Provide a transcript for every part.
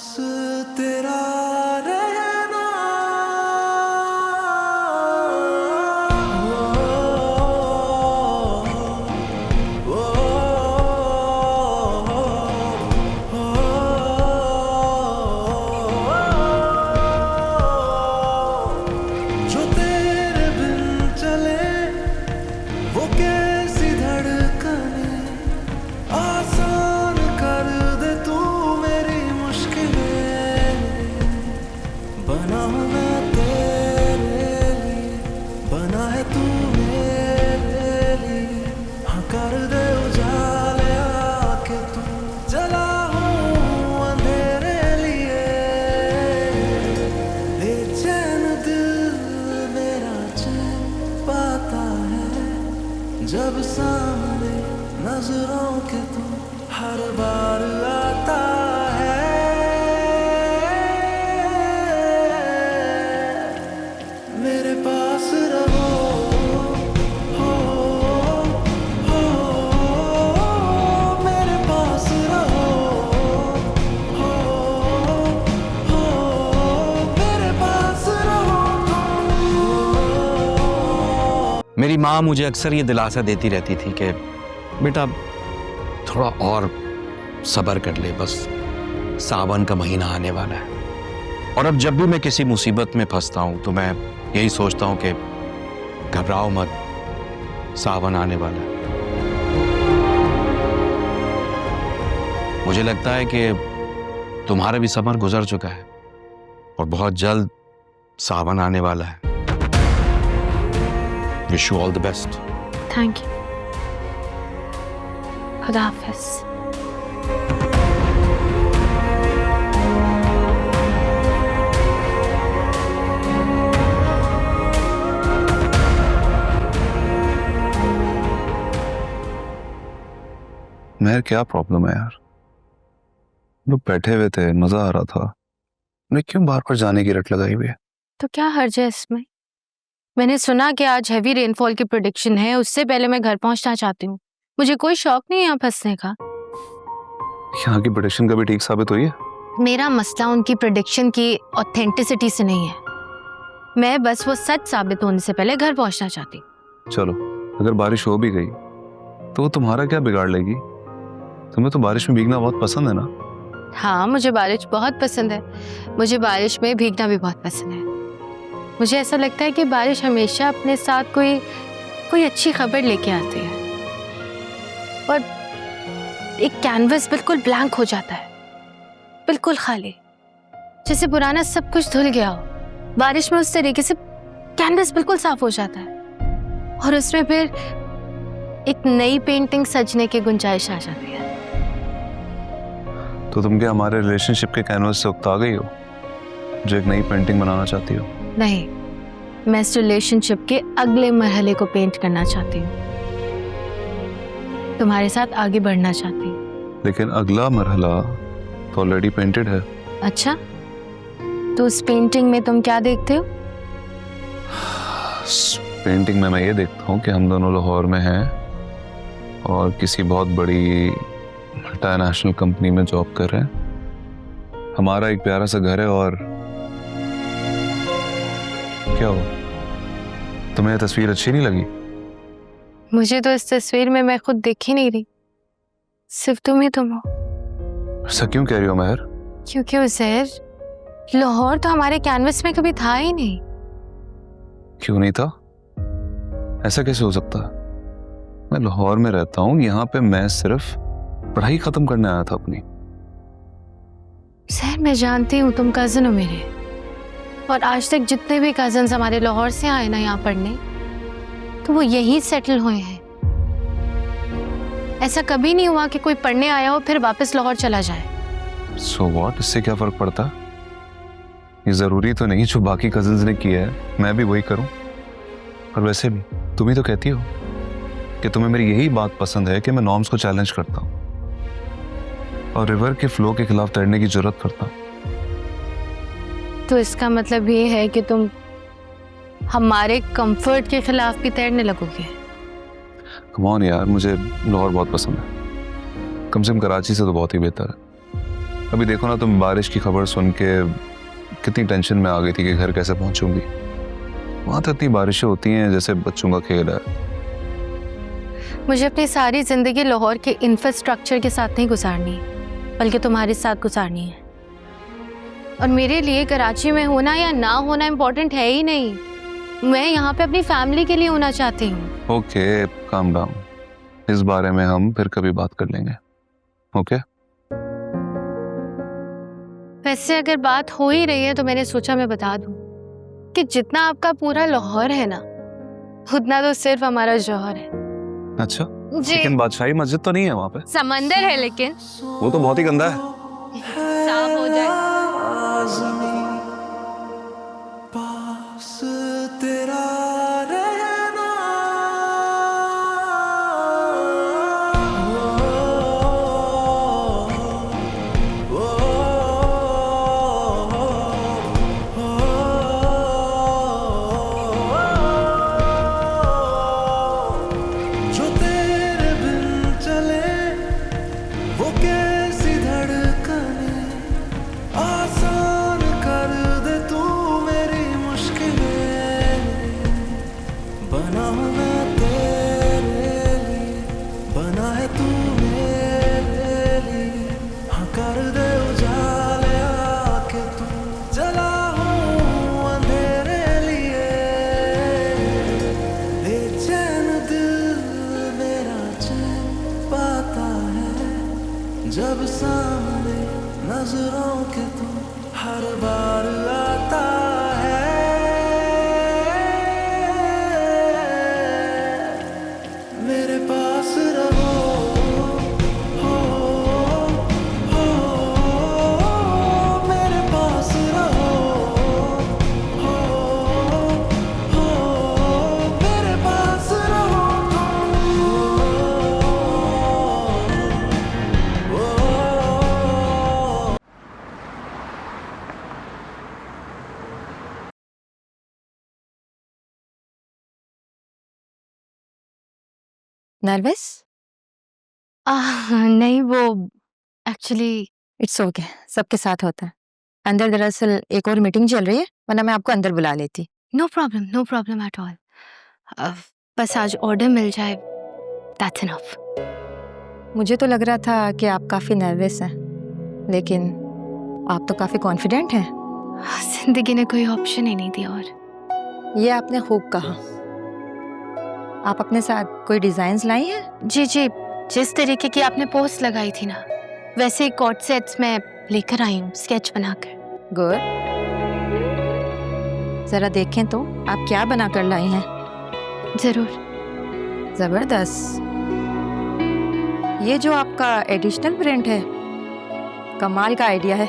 बस तेरा रहना जो तेरे बिन चले वो कैसी धड़कने आसान कर दे तू मेरी मुश्किलें बना हूं मैं तेरे लिए बना है तू मेरे लिए हाँ कर दे उजाले आके तू जला हूं अंधेरे लिए बेचैन दिल मेरा चैन पाता है जब सामने नजरों के तू हर बार आता है मेरे पास रहो हो मेरे पास रहो हो मेरे पास रहो मेरी माँ मुझे अक्सर ये दिलासा देती रहती थी कि बेटा थोड़ा और सब्र कर ले, बस सावन का महीना आने वाला है। और अब जब भी मैं किसी मुसीबत में फंसता हूं तो मैं यही सोचता हूं कि घबराओ मत, सावन आने वाला है। मुझे लगता है कि तुम्हारा भी समर गुजर चुका है और बहुत जल्द सावन आने वाला है। Wish you all the best. Thank you. खुदा हाफिज। मेहर क्या प्रॉब्लम है यार? लोग बैठे हुए थे, मजा आ रहा था, मैं क्यों बार बार जाने की रट लगाई हुई है? तो क्या हर्ज है इसमें? मैंने सुना कि आज हैवी रेनफॉल की प्रेडिक्शन है, उससे पहले मैं घर पहुंचना चाहती हूँ। मुझे कोई शौक नहीं है यहाँ फंसने का। यहाँ की प्रेडिक्शन कभी ठीक साबित हुई है? मेरा मसला उनकी प्रेडिक्शन की ऑथेंटिसिटी से नहीं है, मैं बस वो सच साबित होने से पहले घर पहुंचना चाहती हूँ। चलो, अगर बारिश हो भी गई तो वो तुम्हारा क्या बिगाड़ लेगी? तुम्हें तो बारिश में भीगना बहुत पसंद है ना? हाँ, मुझे बारिश बहुत पसंद है। मुझे बारिश में भीगना भी बहुत पसंद है। मुझे ऐसा लगता है कि बारिश हमेशा अपने साथ कोई अच्छी खबर लेके आती है और एक कैनवस बिल्कुल ब्लैंक हो जाता है, बिल्कुल खाली, जैसे पुराना सब कुछ धुल गया हो। बारिश में उस तरीके से कैनवस बिल्कुल साफ हो जाता है और उसमें फिर एक नई पेंटिंग सजने की गुंजाइश आ जाती है। तो तुम क्या हमारे रिलेशनशिप के कैनवस से उकता गई हो जो एक नई पेंटिंग बनाना चाहती हो? नहीं, मैं इस रिलेशनशिप के अगले मरहले को पेंट करना चाहती हूँ, तुम्हारे साथ आगे बढ़ना चाहती हूँ। लेकिन अगला मरहला तो ऑलरेडी पेंटेड है। अच्छा, तो उस पेंटिंग में तुम क्या देखते हो? पेंटिंग में मैं ये देखता हूँ कि हम दोनों लाहौर में हैं और किसी बहुत बड़ी मल्टीनेशनल कंपनी में जॉब कर रहे हैं। हमारा एक प्यारा सा घर है और क्या हो, तुम्हें यह तस्वीर अच्छी नहीं लगी? मुझे तो इस तस्वीर में मैं खुद दिख ही नहीं रही, सिर्फ तुम ही तुम हो। ऐसा क्यों कह रही हो मेहर? क्योंकि उज़ैर, लाहौर तो हमारे कैनवस में कभी था ही नहीं। क्यों नहीं था? ऐसा कैसे हो सकता? मैं लाहौर में रहता हूँ, यहाँ पे मैं सिर्फ पढ़ाई खत्म करने आया था अपनी। उज़ैर, मैं जानती हूँ तुम कज़न हो मेरे, और आज तक जितने भी कज़न्स हमारे लाहौर से आए ना यहाँ पढ़ने, तो वो यहीं सेटल हुए हैं। ऐसा कभी नहीं हुआ कि कोई पढ़ने आया हो फिर वापस लाहौर चला जाए। सो व्हाट, इससे क्या फर्क पड़ता? ये जरूरी तो नहीं जो बाकी कजिन्स ने किया है मैं भी वही करूं। और वैसे भी तुम ही तो कहती हो कि तुम्हें मेरी यही बात पसंद है कि मैं नॉर्म्स को चैलेंज करता हूं और रिवर के फ्लो के खिलाफ तैरने की जरूरत करता हूं। तो इसका मतलब ये है कि तुम हमारे कंफर्ट के खिलाफ भी तैरने लगोगे? कम ऑन यार, मुझे लाहौर बहुत पसंद है, कम से कम कराची से तो बहुत ही बेहतर है। अभी देखो ना, तुम बारिश की खबर सुन के कितनी टेंशन में आ गई थी कि घर कैसे पहुंचूंगी। वहां तो इतनी बारिशें होती हैं जैसे बच्चों का खेल है। मुझे अपनी सारी जिंदगी लाहौर के इंफ्रास्ट्रक्चर के साथ नहीं गुजारनी, बल्कि तुम्हारे साथ गुजारनी है। और मेरे लिए कराची में होना या ना होना इम्पोर्टेंट है ही नहीं। मैं यहाँ पे अपनी फैमिली के लिए होना चाहती हूँ। Okay, calm down. इस बारे में हम फिर कभी बात कर लेंगे। ओके? वैसे अगर बात हो ही रही है तो मैंने सोचा मैं बता दूं कि जितना आपका पूरा लाहौर है ना, उतना तो सिर्फ हमारा जौहर है। अच्छा, जी, लेकिन बादशाही मस्जिद तो नहीं है वहाँ पे। समंदर है लेकिन वो तो बहुत ही गंदा है। साफ हो जाए। आज़मी पास तेरा रहना, जो तेरे बिन चले वो कैसी धड़कने, आसान कर दे तू मेरी मुश्किलें। बना हूँ मैं तेरे लिए, बना है तू मेरे लिए। हाँ कर दे उजाले आके तू, जला हूँ अंधेरे लिए। बेचैन दिल मेरा चैन पाता है जब सामने नजरों के तू हर बार आता है। मेरे पास रहो, हो, मेरे पास रहो, हो, मेरे पास रहो तुम। नर्वस? नहीं, वो एक्चुअली इट्स ओके, सबके साथ होता है। अंदर दरअसल एक और मीटिंग चल रही है, वरना मैं आपको अंदर बुला लेती। No problem at all. बस आज ऑर्डर मिल जाए, दैट्स इनफ। मुझे तो लग रहा था कि आप काफ़ी नर्वस हैं, लेकिन आप तो काफ़ी कॉन्फिडेंट हैं। जिंदगी ने कोई ऑप्शन ही नहीं दिया। और ये आपने खूब कहा। आप अपने साथ कोई डिज़ाइंस लाई हैं? जी, जिस तरीके की आपने पोस्ट लगाई थी ना, वैसे ही कॉर्ड सेट्स में लेकर आई हूँ स्केच बनाकर। गुड, ज़रा देखें तो आप क्या बना कर लाई हैं। जरूर। ज़बरदस्त। ये जो आपका एडिशनल प्रिंट है, कमाल का आइडिया है।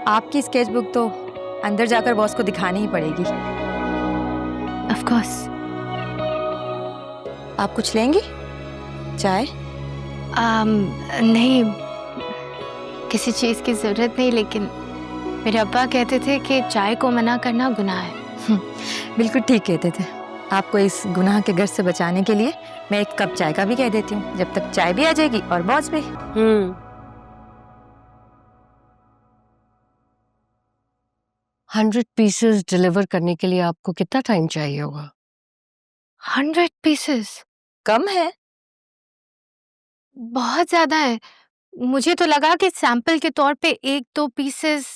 आपकी स्केच बुक तो अंदर जाकर बॉस को दिखानी ही पड़ेगी। Of course. आप कुछ लेंगी? चाय? नहीं, किसी चीज़ की ज़रूरत नहीं, लेकिन मेरे अब्बा कहते थे कि चाय को मना करना गुनाह है। बिल्कुल ठीक कहते थे। आपको इस गुनाह के गर्ज से बचाने के लिए मैं एक कप चाय का भी कह देती हूँ, जब तक चाय भी आ जाएगी और बॉस भी। 100 पीसेस डिलीवर करने के लिए आपको कितना टाइम चाहिए होगा? 100 पीसेस कम है? बहुत ज़्यादा है। मुझे तो लगा कि सैंपल के तौर पे 1-2 पीसेस,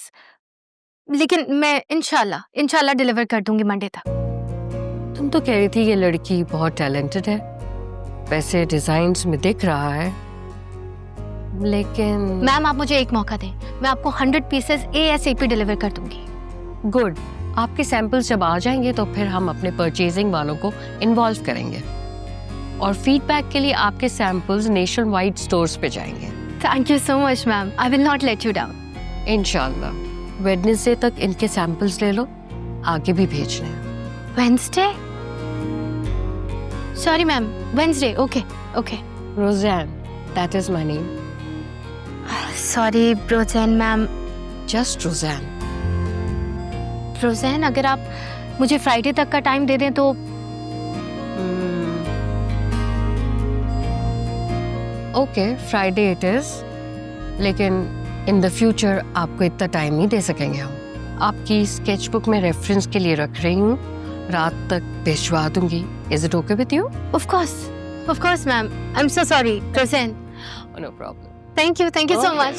लेकिन मैं इंशाल्लाह डिलीवर कर दूंगी मंडे तक। तुम तो कह रही थी ये लड़की बहुत टैलेंटेड है, वैसे डिजाइन्स में दिख रहा है, लेकिन मैम आप मुझे एक मौका दें, मैं आपको 100 पीसेस ASAP डिलीवर कर दूंगी। गुड। आपके सैंपल्स जब आ जाएंगे तो फिर हम अपने परचेजिंग वालों को इन्वॉल्व करेंगे और फीडबैक के लिए आपके सैंपल्स नेशन वाइड स्टोर्स पे जाएंगे। Thank you so much ma'am, I will not let you down. इंशाल्लाह वेडनेसडे तक इनके सैंपल्स ले लो, आगे भी भेजने हैं। Wednesday? Sorry ma'am, Wednesday. Okay. Roseanne, that is my name. Sorry Roseanne ma'am. Just Roseanne. Roseanne, अगर आप मुझे फ्राइडे तक का टाइम दे दें तो। ओके, फ्राइडे इट इज, लेकिन इन द फ्यूचर आपको इतना टाइम नहीं दे सकेंगे हम। आपकी स्केच बुक में रेफरेंस के लिए रख रही हूँ, रात तक भिजवा दूंगी। Is it okay with you? Of course, ma'am. I'm so sorry. Present. No problem. Thank you so much.